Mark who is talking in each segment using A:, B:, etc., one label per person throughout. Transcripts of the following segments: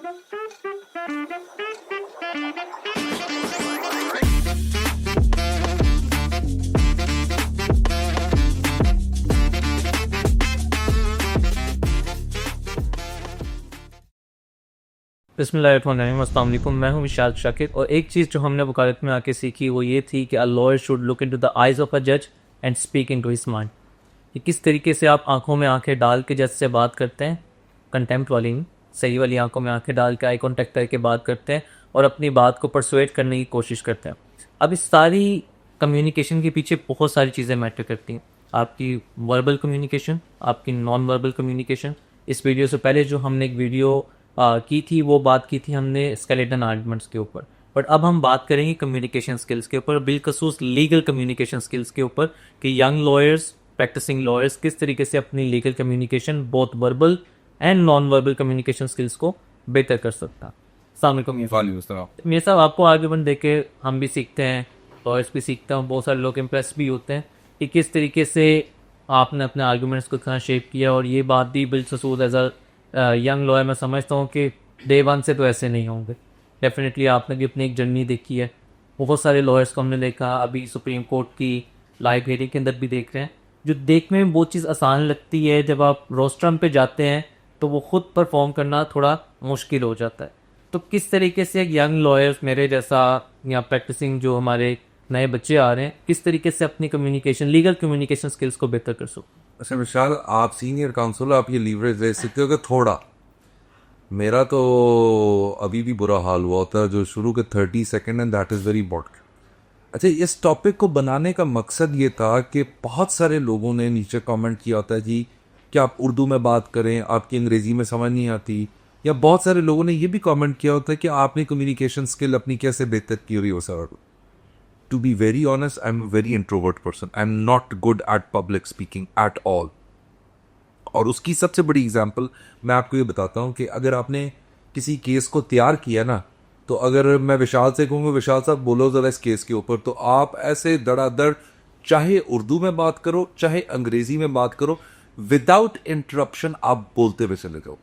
A: बिस्मिल्लाहिर्रहमानिर्रहीम, अस्सलाम वालेकुम। मैं हूं विशाल शाकिर और एक चीज़ जो हमने वकालत में आके सीखी वो ये थी कि a lawyer should look into the eyes of a जज and speak into his mind. कि किस तरीके से आप आंखों में आंखें डाल के जज से बात करते हैं, कंटेम्प्ट वाली नहीं, सही वाली आंखों में आंखें डाल के आई कॉन्टैक्ट करके बात करते हैं और अपनी बात को परसुएट करने की कोशिश करते हैं। अब इस सारी कम्युनिकेशन के पीछे बहुत सारी चीज़ें मैटर करती हैं। आपकी वर्बल कम्युनिकेशन, आपकी नॉन वर्बल कम्युनिकेशन। इस वीडियो से पहले जो हमने एक वीडियो की थी वो बात की थी हमने स्केलेटन आर्गुमेंट्स के ऊपर, बट अब हम बात करेंगे कम्युनिकेशन स्किल्स के ऊपर, बिलखसूस लीगल कम्युनिकेशन स्किल्स के ऊपर कि यंग लॉयर्स, प्रैक्टिसिंग लॉयर्स किस तरीके से अपनी legal communication both verbal and non verbal communication skills को बेहतर कर सकता। मेरे साहब, आपको आर्गुमेंट देख के हम भी सीखते हैं, लॉयर्स भी सीखते हैं, बहुत सारे लोग इम्प्रेस भी होते हैं कि किस तरीके से आपने अपने आर्गुमेंट्स को कितना शेप किया। और ये बात भी बिलखसूस एज अ यंग लॉयर मैं समझता हूँ कि डे वन से तो ऐसे नहीं होंगे। डेफिनेटली आपने भी अपनी एक जर्नी देखी है, बहुत सारे लॉयर्स को हमने देखा, अभी सुप्रीम कोर्ट की लाइव हेयरिंग के अंदर भी देख रहे हैं। जो देखने में बहुत चीज़ आसान लगती है, जब आप रोस्ट्रम पे जाते हैं तो वो खुद परफॉर्म करना थोड़ा मुश्किल हो जाता है। तो किस तरीके से यंग लॉयर्स मेरे जैसा या प्रैक्टिसिंग जो हमारे नए बच्चे आ रहे हैं, किस तरीके से अपनी कम्युनिकेशन, लीगल कम्युनिकेशन स्किल्स को बेहतर कर सकते?
B: अच्छा विशाल, आप सीनियर काउंसिल, आप ये लीवरेज ले सकते हो कि थोड़ा। मेरा तो अभी भी बुरा हाल हुआ होता है जो शुरू के 30 second, and that is very important. अच्छा, इस टॉपिक को बनाने का मकसद ये था कि बहुत सारे लोगों ने नीचे कमेंट किया होता है जी कि आप उर्दू में बात करें, आपकी अंग्रेज़ी में समझ नहीं आती, या बहुत सारे लोगों ने ये भी कमेंट किया होता है कि आपने कम्युनिकेशन स्किल अपनी कैसे बेहतर की हुई हो sir. To be very honest, I'm a very introvert person. I'm not good at public speaking at all. और उसकी सबसे बड़ी एग्जांपल मैं आपको ये बताता हूँ कि अगर आपने किसी केस को तैयार किया ना, तो अगर मैं विशाल से कहूँगा विशाल साहब बोलो ज़रा इस केस के ऊपर, तो आप ऐसे धड़ाधड़ चाहे उर्दू में बात करो चाहे अंग्रेजी में बात करो, विदाउट इंटरप्शन आप बोलते हुए चले जाओ।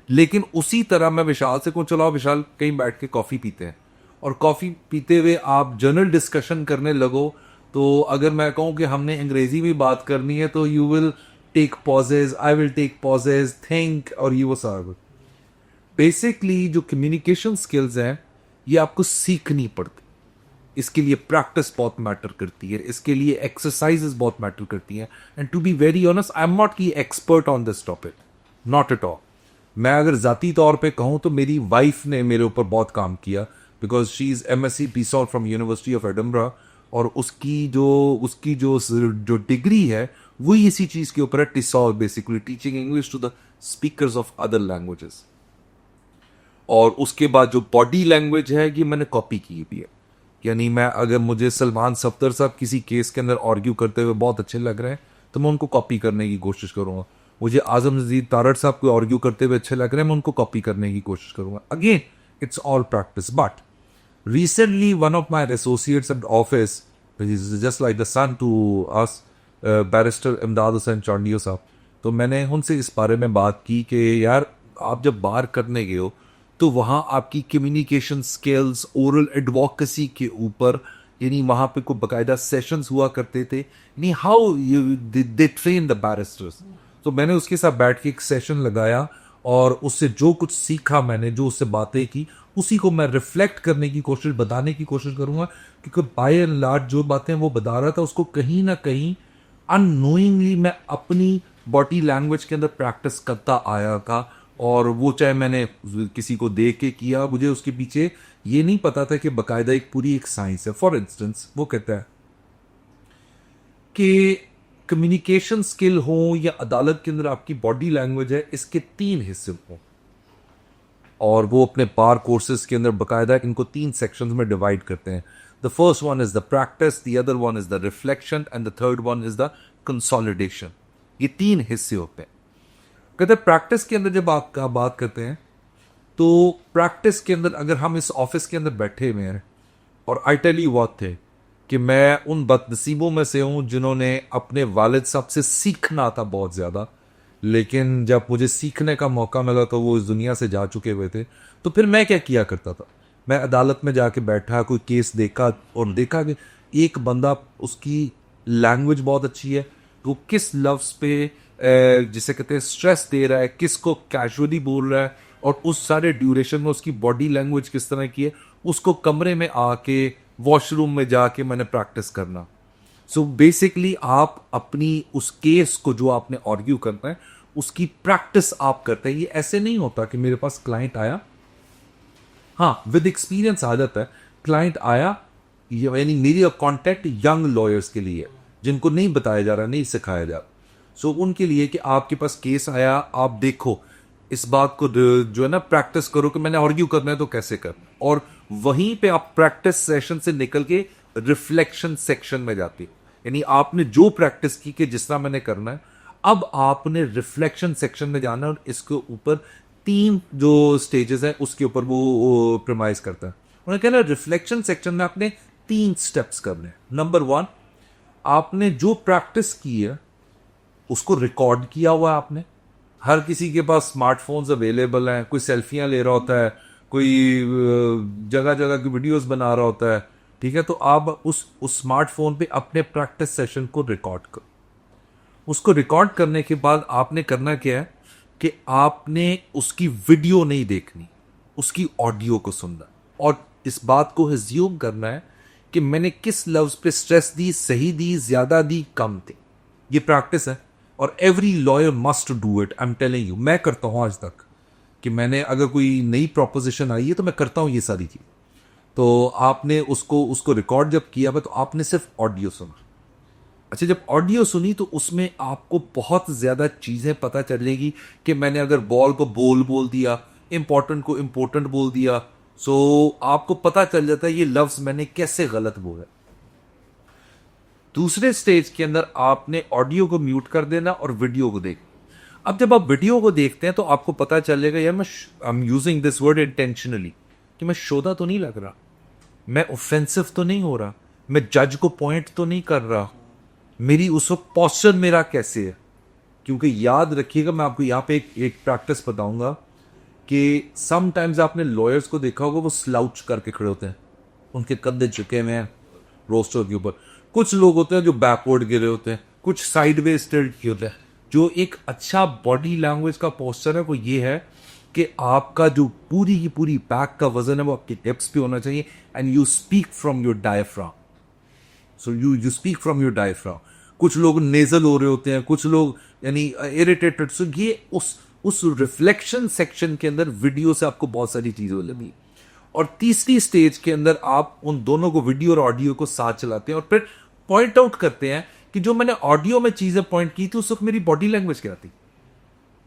B: लेकिन उसी तरह मैं विशाल से कहूँ चलो विशाल कहीं बैठ के कॉफ़ी पीते हैं, और कॉफ़ी पीते हुए आप जनरल डिस्कशन करने लगो, तो अगर मैं कहूँ कि हमने अंग्रेजी में बात करनी है तो you will take pauses, I will take pauses, think, और यू वो सारा। बेसिकली जो कम्युनिकेशन स्किल्स हैं ये आपको सीखनी पड़ती, इसके लिए प्रैक्टिस बहुत मैटर करती है, इसके लिए एक्सरसाइजेस बहुत मैटर करती हैं। And to be very honest, I am not की expert on this topic, not at all. मैं अगर ज़ाती तौर पे कहूँ तो मेरी वाइफ ने मेरे ऊपर बहुत काम किया, because she is MSc PSOL from university of Edinburgh, और उसकी जो डिग्री है वही इसी चीज़ के ऊपर है, TESOL, basically teaching English to the speakers of other languages. और उसके बाद जो बॉडी लैंग्वेज है ये मैंने कॉपी की भी है, यानी मैं अगर मुझे सलमान सफ्तर साहब किसी केस के अंदर आर्ग्यू करते हुए बहुत अच्छे लग रहे हैं तो मैं उनको कॉपी करने की कोशिश करूँगा। मुझे आजम नज़ीर तारड़ साहब को आर्ग्यू करते हुए अच्छे लग रहे हैं, मैं उनको कॉपी करने की कोशिश करूँगा। Again it's all practice. But recently one of my associates at office, which is just like the son to us, barrister इमदाद हुसैन चांडियो साहब, तो मैंने उनसे इस बारे में बात की कि यार आप जब बार करने गए हो तो वहाँ आपकी कम्युनिकेशन स्किल्स, ओरल एडवोकेसी के ऊपर, यानी वहाँ पे कोई बाकायदा सेशंस हुआ करते थे, यानी how they train the barrister's. तो मैंने उसके साथ बैठ के एक सेशन लगाया और उससे जो कुछ सीखा मैंने, जो उससे बातें की, उसी को मैं रिफ्लेक्ट करने की कोशिश, बताने की कोशिश करूँगा, क्योंकि बाय एंड लार्ज जो बातें वो बता रहा था उसको कहीं ना कहीं अननोइंगली मैं अपनी बॉडी लैंग्वेज के अंदर प्रैक्टिस करता आया था। और वो चाहे मैंने किसी को देख के किया, मुझे उसके पीछे ये नहीं पता था कि बाकायदा एक पूरी एक साइंस है। फॉर इंस्टेंस वो कहता है कि कम्युनिकेशन स्किल हो या अदालत के अंदर आपकी बॉडी लैंग्वेज है, इसके 3 हिस्से हों, और वो अपने बार कोर्सेज के अंदर बाकायदा इनको 3 सेक्शंस में डिवाइड करते हैं। The first one is the practice, the other one is the reflection, and the third one is the consolidation. ये 3 हिस्से होते हैं। कहते हैं प्रैक्टिस के अंदर जब आप बात करते हैं तो प्रैक्टिस के अंदर अगर हम इस ऑफिस के अंदर बैठे हुए हैं, और आई टेल यू व्हाट थे कि मैं उन बदनसीबों में से हूं जिन्होंने अपने वालिद साहब से सीखना था बहुत ज़्यादा, लेकिन जब मुझे सीखने का मौका मिला तो वो इस दुनिया से जा चुके हुए थे। तो फिर मैं क्या किया करता था, मैं अदालत में जाके बैठा, कोई केस देखा और देखा कि एक बंदा, उसकी लैंग्वेज बहुत अच्छी है, वो किस लफ्ज़ पे जिसे कहते हैं स्ट्रेस दे रहा है, किसको कैजुअली बोल रहा है, और उस सारे ड्यूरेशन में उसकी बॉडी लैंग्वेज किस तरह की है, उसको कमरे में आके वॉशरूम में जाके मैंने प्रैक्टिस करना। सो बेसिकली आप अपनी उस केस को जो आपने आर्ग्यू करना है उसकी प्रैक्टिस आप करते हैं। ये ऐसे नहीं होता कि मेरे पास क्लाइंट आया, हाँ विद एक्सपीरियंस आ जाता है, क्लाइंट आया, यानी मेरी कॉन्टेक्ट यंग लॉयर्स के लिए जिनको नहीं बताया जा रहा, नहीं सिखाया जा रहा, सो उनके लिए कि आपके पास केस आया, आप देखो इस बात को जो है ना प्रैक्टिस करो कि मैंने आर्ग्यू करना है तो कैसे कर, और वहीं पे आप प्रैक्टिस सेशन से निकल के रिफ्लेक्शन सेक्शन में जाती, यानी आपने जो प्रैक्टिस की कि जिस तरह मैंने करना है, अब आपने रिफ्लेक्शन सेक्शन में जाना है, और इसके ऊपर 3 जो स्टेजेस है उसके ऊपर वो प्रमाइज करता है। उन्होंने कहना रिफ्लेक्शन सेक्शन में आपने 3 स्टेप्स करने। नंबर 1, आपने जो प्रैक्टिस की है उसको रिकॉर्ड किया हुआ है आपने। हर किसी के पास स्मार्टफोन्स अवेलेबल हैं, कोई सेल्फियां ले रहा होता है, कोई जगह जगह की वीडियोस बना रहा होता है, ठीक है। तो आप उस स्मार्टफोन पे अपने प्रैक्टिस सेशन को रिकॉर्ड करो। उसको रिकॉर्ड करने के बाद आपने करना क्या है कि आपने उसकी वीडियो नहीं देखनी, उसकी ऑडियो को सुनना, और इस बात को एज्यूम करना है कि मैंने किस लफ्ज पे स्ट्रेस दी, सही दी, ज्यादा दी, कम थी। ये प्रैक्टिस है और every lawyer must do it. I am telling you, मैं करता हूं आज तक कि मैंने अगर कोई नई प्रोपोजिशन आई है तो मैं करता हूं ये सारी चीज। तो आपने उसको रिकॉर्ड जब किया हुआ तो आपने सिर्फ ऑडियो सुना। अच्छा, जब ऑडियो सुनी तो उसमें आपको बहुत ज्यादा चीजें पता चलेगी कि मैंने अगर बॉल को बोल दिया, इंपॉर्टेंट को इंपॉर्टेंट बोल दिया, सो आपको पता चल जाता है ये लफ्ज मैंने कैसे गलत बोला। दूसरे स्टेज के अंदर आपने ऑडियो को म्यूट कर देना और वीडियो को देख। अब जब आप वीडियो को देखते हैं तो आपको पता चलेगा यार मैं I am using this word intentionally, कि मैं शोधा तो नहीं लग रहा, मैं ऑफेंसिव तो नहीं हो रहा, मैं जज को पॉइंट तो नहीं कर रहा, मेरी उस वक्त पॉस्चर मेरा कैसे है। क्योंकि याद रखिएगा, मैं आपको यहाँ पे एक प्रैक्टिस बताऊंगा कि समटाइम्स आपने लॉयर्स को देखा होगा वो स्लाउच करके खड़े होते हैं, उनके कंधे झुके हुए हैं रोस्टर के ऊपर। कुछ लोग होते हैं जो बैकवर्ड गिरे होते हैं, कुछ साइडवेज टिल्ट किए होते हैं। जो एक अच्छा बॉडी लैंग्वेज का पोस्चर है वो ये है कि आपका जो पूरी की पूरी बैक का वजन है वो आपके हिप्स पे होना चाहिए, and you speak from your diaphragm. So you speak from your diaphragm. कुछ लोग नेजल हो रहे होते हैं, कुछ लोग यानी इरिटेटेड। सो ये उस रिफ्लेक्शन सेक्शन के अंदर वीडियो से आपको बहुत सारी चीजें लगी। और तीसरी स्टेज के अंदर आप उन दोनों को, वीडियो और ऑडियो को साथ चलाते हैं और फिर पॉइंट आउट करते हैं कि जो मैंने ऑडियो में चीजें पॉइंट की थी उस वक्त मेरी बॉडी लैंग्वेज क्या थी,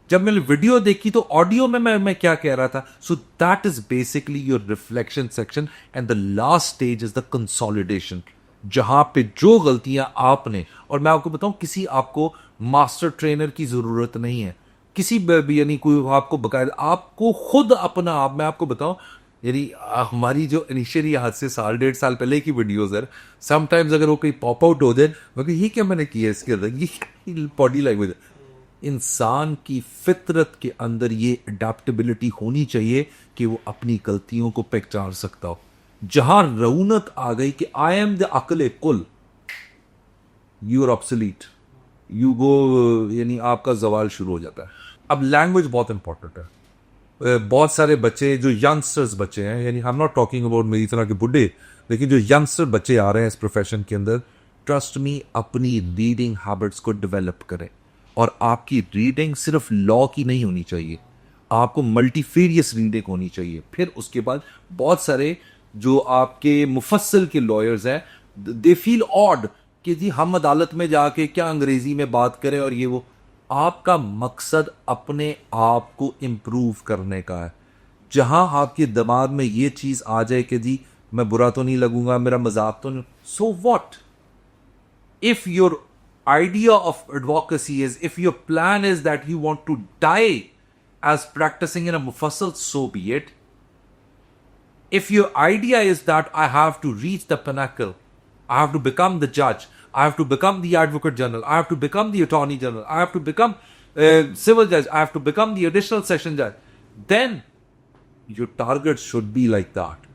B: जब मैंने वीडियो देखी तो ऑडियो में मैं क्या कह रहा था। So that is basically your reflection section, and the last stage is the consolidation, जहां पे जो गलतियां आपने, और मैं आपको बताऊं किसी आपको मास्टर ट्रेनर की जरूरत नहीं है, किसी भी यानी कोई आपको बकायदा आपको खुद अपना आप, मैं आपको बताऊं यानी हमारी जो इनिशियली आज से 1.5 साल पहले की वीडियोस है, समटाइम्स अगर वो कोई पॉप आउट हो जाए मगर ये क्या मैंने किया इसके अंदर, ये बॉडी लैंग्वेज। इंसान की फितरत के अंदर ये अडेप्टेबिलिटी होनी चाहिए कि वो अपनी गलतियों को पहचान सकता हो। जहां रऊनत आ गई कि आई एम द अकल कुल, you are obsolete, you go, यानी आपका जवाल शुरू हो जाता है। अब लैंग्वेज बहुत इंपॉर्टेंट है। बहुत सारे बच्चे जो यंगस्टर्स बच्चे हैं, यानी आई एम नॉट टॉकिंग अबाउट मेरी तरह के बुढ़े, लेकिन जो यंगस्टर बच्चे आ रहे हैं इस प्रोफेशन के अंदर, ट्रस्ट मी, अपनी रीडिंग हैबिट्स को डेवलप करें। और आपकी रीडिंग सिर्फ लॉ की नहीं होनी चाहिए, आपको मल्टीफेरियस रीडिंग होनी चाहिए। फिर उसके बाद बहुत सारे जो आपके मुफस्सिल के लॉयर्स हैं, दे फील ऑड कि जी हम अदालत में जाके क्या अंग्रेजी में बात करें और ये वो। आपका मकसद अपने आप को इम्प्रूव करने का है। जहां आपके दिमाग में ये चीज आ जाए कि जी मैं बुरा तो नहीं लगूंगा, मेरा मजाक तो नहीं, so what, if your idea of advocacy is, if your plan is that you want to die as practicing in a mufassal, so be it. If your idea is that I have to reach the pinnacle, I have to become the judge, I have to become the advocate general, I have to become the attorney general, I have to become civil judge, I have to become the additional session judge. Then your target should be like that.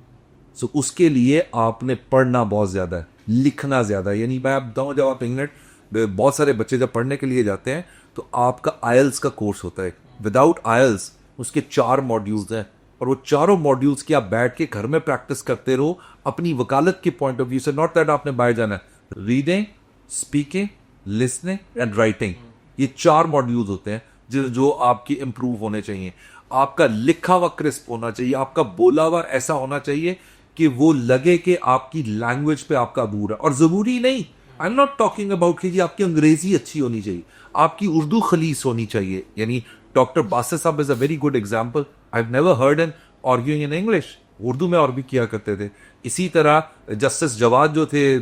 B: So उसके लिए आपने पढ़ना बहुत ज़्यादा है, लिखना ज़्यादा है. यानी मैं आप बताऊँ, जब आप इंग्लैंड, बहुत सारे बच्चे जब पढ़ने के लिए जाते हैं तो आपका आयल्स का कोर्स होता है. विदाउट आयल्स उसके 4 मॉड्यूल्स हैं, और वो चारों मॉड्यूल्स की आप बैठ के घर में प्रैक्टिस करते रहो अपनी वकालत के पॉइंट ऑफ व्यू से. नॉट दैट आपने बाहर जाना है. Reading, speaking, listening and writing, ये 4 मॉड्यूल्स होते हैं जो आपकी इंप्रूव होने चाहिए. आपका लिखा हुआ क्रिस्प होना चाहिए, आपका बोला हुआ ऐसा होना चाहिए कि वो लगे कि आपकी लैंग्वेज पे आपका अबूर है. और ज़रूरी नहीं, आई एम नॉट टॉकिंग अबाउट कि आपकी अंग्रेजी अच्छी होनी चाहिए, आपकी उर्दू खलीस होनी चाहिए. यानी डॉक्टर बासित साहब is a very good example. I have never heard an arguing in English. Urdu में और भी किया करते थे. इसी तरह जस्टिस जवाद जो थे,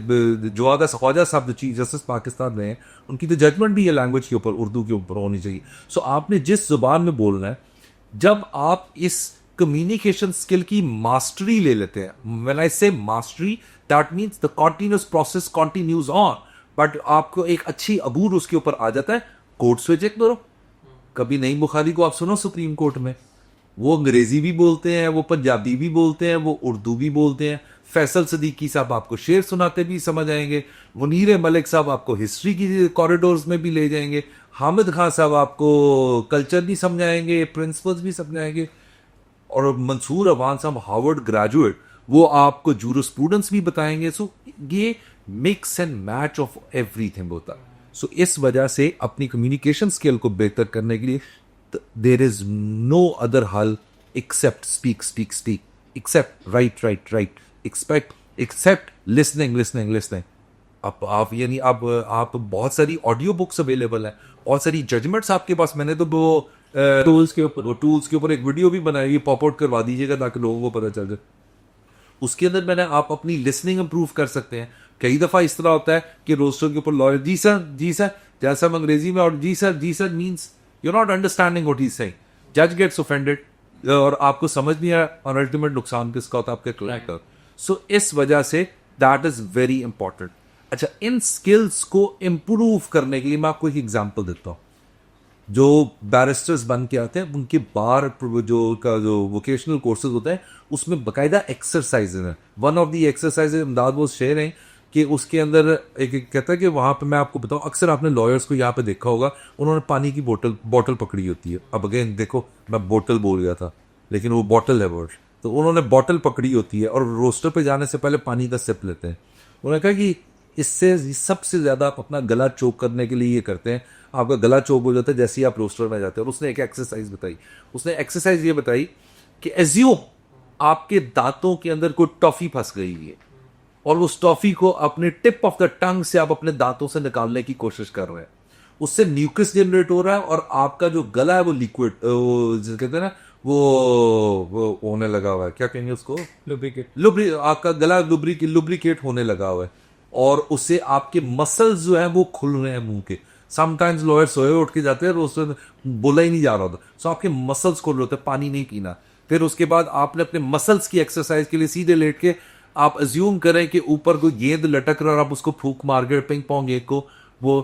B: जवाद ख्वाजा साहब जो चीफ जस्टिस पाकिस्तान में हैं, उनकी तो जजमेंट भी ये लैंग्वेज के ऊपर, उर्दू के ऊपर होनी चाहिए. सो आपने जिस जुबान में बोलना है, जब आप इस कम्युनिकेशन स्किल की मास्टरी ले लेते हैं, व्हेन आई से mastery, that means the continuous process continues on, but आपको एक अच्छी अबूर उसके ऊपर आ जाता है. कोर्ट स्विच एक करो. कभी नईम बुखारी को आप सुनो सुप्रीम कोर्ट में, वो अंग्रेजी भी बोलते हैं, वो पंजाबी भी बोलते हैं, वो उर्दू भी बोलते हैं. फैसल सदीकी साहब आपको शेर सुनाते भी समझ आएंगे. मुनीर मलिक साहब आपको हिस्ट्री की कॉरिडोर्स में भी ले जाएंगे. हामिद खान साहब आपको कल्चर भी समझाएंगे, प्रिंसिपल्स भी समझाएंगे. और मंसूर अवान साहब हार्वर्ड ग्रेजुएट, वो आपको जूरिस्प्रूडेंस भी बताएंगे. सो ये mix and match of everything होता है. सो इस वजह से अपनी कम्युनिकेशन स्किल को बेहतर करने के लिए देयर इज नो अदर हल except speak speak speak, except write write write, except listening listening listening. आप यानी आप बहुत सारी ऑडियो बुक्स अवेलेबल है, बहुत सारी जजमेंट्स आपके पास. मैंने तो वो टूल्स के ऊपर एक वीडियो भी बनाई, पॉप आउट करवा दीजिएगा ताकि लोगों को पता चल जाए. उसके अंदर मैंने आप अपनी लिसनिंग इंप्रूव कर सकते हैं. कई दफ़ा इस तरह होता है कि रोस्टर के ऊपर लॉयर जी सर जैसा हम अंग्रेजी में, और जी sir means you not understanding what he is saying. जज गेट्स ऑफेंडेड और आपको समझ नहीं आया, और अल्टीमेट नुकसान किसका होता है? आपके क्लाइंट का. सो इस वजह say that is very important. अच्छा, इन स्किल्स को इम्प्रूव करने के लिए मैं आपको एक एग्जाम्पल देता हूँ. जो बैरिस्टर्स बन के आते हैं, उनके बार जो वोकेशनल कोर्सेज होते हैं, उसमें बाकायदा एक्सरसाइज है. वन ऑफ दी एक्सरसाइज इमदाद वो शेयर हैं कि उसके अंदर एक कहता है कि वहाँ पे मैं आपको बताऊँ, अक्सर आपने लॉयर्स को यहाँ पे देखा होगा, उन्होंने पानी की बोतल पकड़ी होती है. अब अगेन देखो, मैं बोतल बोल गया था, लेकिन वो बॉटल है वर्ड. तो उन्होंने बॉटल पकड़ी होती है और रोस्टर पे जाने से पहले पानी का सिप लेते हैं. उन्होंने कहा कि इससे सबसे ज़्यादा आप अपना गला चोक करने के लिए ये करते हैं. आपका गला चोक हो जाता है जैसे ही आप रोस्टर में जाते हैं. और उसने एक एक्सरसाइज बताई. उसने एक्सरसाइज ये बताई कि एज्यूम आपके दांतों के अंदर कोई टॉफी फंस गई है, और उस टॉफी को अपने टिप ऑफ द टंग से आप अपने दांतों से निकालने की कोशिश कर रहे हैं. उससे न्यूक्लियस जनरेट हो रहा है, और आपका जो गला है वो लिक्विड, कहते हैं ना, वो होने लगा हुआ है. क्या कहेंगे उसको? आपका गला लुब्रिकेट होने लगा हुआ है, और उससे आपके मसल्स जो है वो खुल रहे हैं मुंह के. समटाइम्स लॉयर सोए उठ के जाते हैं, रोज बोला ही नहीं जा रहा होता. सो आपके मसल्स खुल रहे होते हैं. पानी नहीं पीना. फिर उसके बाद आपने अपने मसल्स की एक्सरसाइज के लिए सीधे लेट के आप अज्यूम करें कि ऊपर कोई गेंद लटक रहा है और आप उसको फूंक मार के पिंग पोंग गेंद को, वो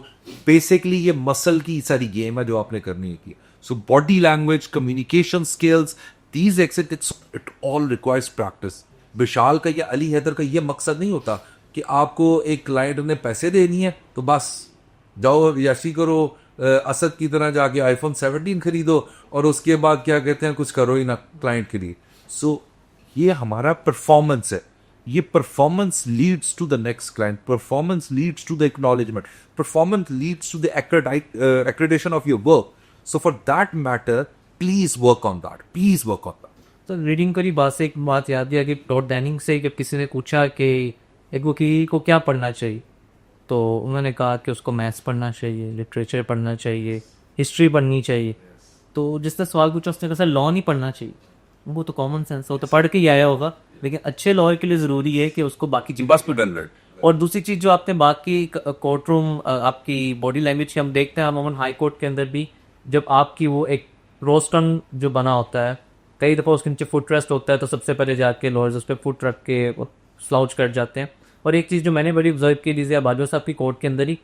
B: बेसिकली ये मसल की सारी गेम है जो आपने करनी है की. So body language, communication skills, these it all requires practice. Vishal का या अली हैदर का ये मकसद नहीं होता कि आपको एक क्लाइंट ने पैसे देनी है तो बस जाओ याशी करो, असद की तरह जाके आईफोन 17 खरीदो, और उसके बाद क्या कहते हैं, कुछ करो ही ना क्लाइंट के लिए. सो ये हमारा परफॉर्मेंस है. ये performance leads to the next client, performance leads to the acknowledgement, performance leads to the accreditation of your work. So for that matter please work on that, please work on that.
A: तो reading करी बात से एक बात याद दिया कि Lord डैनिंग से जब किसी ने पूछा कि एक वकील को क्या पढ़ना चाहिए, तो उन्होंने कहा कि उसको मैथ्स पढ़ना चाहिए, लिटरेचर पढ़ना चाहिए, हिस्ट्री पढ़नी चाहिए. तो जिसने सवाल पूछा उसने कहा सर लॉ नहीं पढ़ना चाहिए. वो तो कॉमन सेंस हो, तो पढ़ के ही आया होगा, लेकिन अच्छे लॉयर के लिए ज़रूरी है कि उसको बाकी चीज़. और दूसरी चीज़ जो आपने बाकी कोर्ट रूम, आपकी बॉडी लैंग्वेज की हम देखते हैं अमूमन हाई कोर्ट के अंदर भी, जब आपकी वो एक रोस्टन जो बना होता है, कई दफ़ा उसके नीचे फुट रेस्ट होता है, तो सबसे पहले जाके लॉयर्स उस पर फुट रख के स्लाउच कर जाते हैं. और एक चीज़ जो मैंने बड़ी ऑब्जर्व की, लीजिए बाजवा साहब की कोर्ट के अंदर ही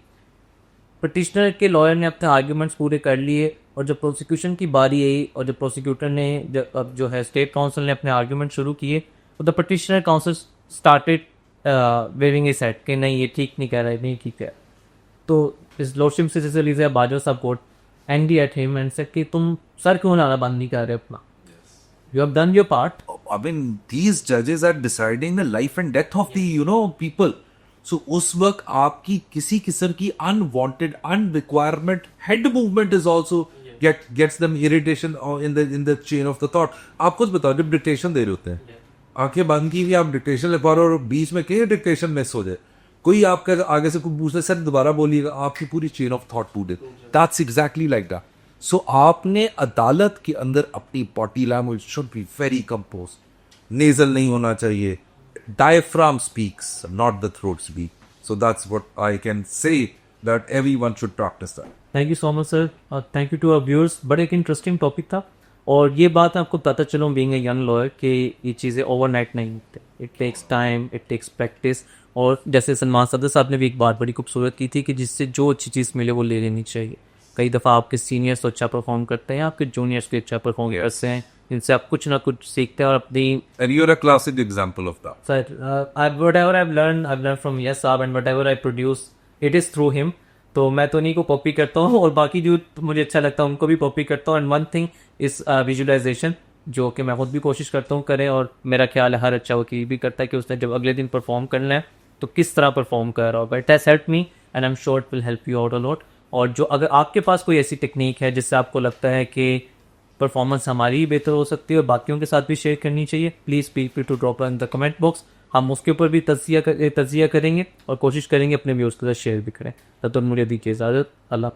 A: पिटिशनर के लॉयर ने अपने आर्ग्यूमेंट्स पूरे कर लिए और जब प्रोसिक्यूशन की बारी आई और जब प्रोसिक्यूटर ने अब जो है स्टेट काउंसिल ने अपने आर्ग्यूमेंट शुरू किए तो the petitioner counsel started waving a set कि नहीं ये ठीक नहीं कह रहा है, नहीं ठीक है। तो इस लॉर्डशिप से जैसे लीजिए बाजवा साहब court Andy at him and said कि तुम सर क्यों लाना बंद नहीं कर रहे अपना, you have done your part.
C: I mean, these judges are deciding the life and death of the people. So उस वक्त आपकी किसी किस्म की unwanted, unrequirement head movement is also gets them irritation in the chain of the thought.
B: आप कुछ बताओ, जब डिक्टेशन दे रहे होते हैं आंखें बंद की हुई आप डिक्टेशन ले पा रहे हो और बीच में कहीं डिक्टेशन मिस हो जाए, कोई आपके आगे से कुछ पूछते सर दोबारा बोलिएगा, आपकी पूरी चेन ऑफ थॉट टूटे। That's exactly like that. So आपने अदालत के अंदर अपनी body language should be very compose, nasal नहीं होना चाहिए, diaphragm speaks not the throat speak. So that's what I can say that everyone should practice that.
A: Thank you so much sir, thank you to our viewers. बड़ा एक interesting topic था और ये बात आपको पता चलो बीइंग ए यंग लॉयर कि ये चीज़ें ओवरनाइट नहीं होती, it takes time, it takes practice. और जैसे सलमान सदर साहब ने भी एक बात बड़ी खूबसूरत की थी कि जिससे जो अच्छी चीज़ मिले वो ले लेनी चाहिए। कई दफ़ा आपके सीनियर्स तो अच्छा परफॉर्म करते हैं, आपके जूनियर्स के अच्छा परफॉर्मर्स हैं जिनसे आप कुछ ना कुछ सीखते हैं और अपनी
B: And you're a classic example of that.
A: Sir whatever I've learned from yes साहब and whatever I produce it is through him। तो मैं तो नहीं को कॉपी करता हूँ और बाकी जो मुझे अच्छा लगता है उनको भी कॉपी करता हूँ। एंड वन थिंग इस विजुअलाइजेशन जो कि मैं खुद भी कोशिश करता हूँ करें और मेरा ख्याल है हर अच्छा वकील भी करता है कि उसने जब अगले दिन परफॉर्म करना है तो किस तरह परफॉर्म कर रहा होगा। It has help me and I am sure it will help you out a lot. और जो अगर आपके पास कोई ऐसी टेक्निक है जिससे आपको लगता है कि परफॉर्मेंस हमारी ही बेहतर हो सकती है और बाकियों के साथ भी शेयर करनी चाहिए, please feel free to drop in the comment box. हम उसके ऊपर भी तजिया करेंगे और कोशिश करेंगे अपने व्यूज़ के साथ शेयर भी करें। तब तक मुझे दीजिए इजाज़त। अल्लाह।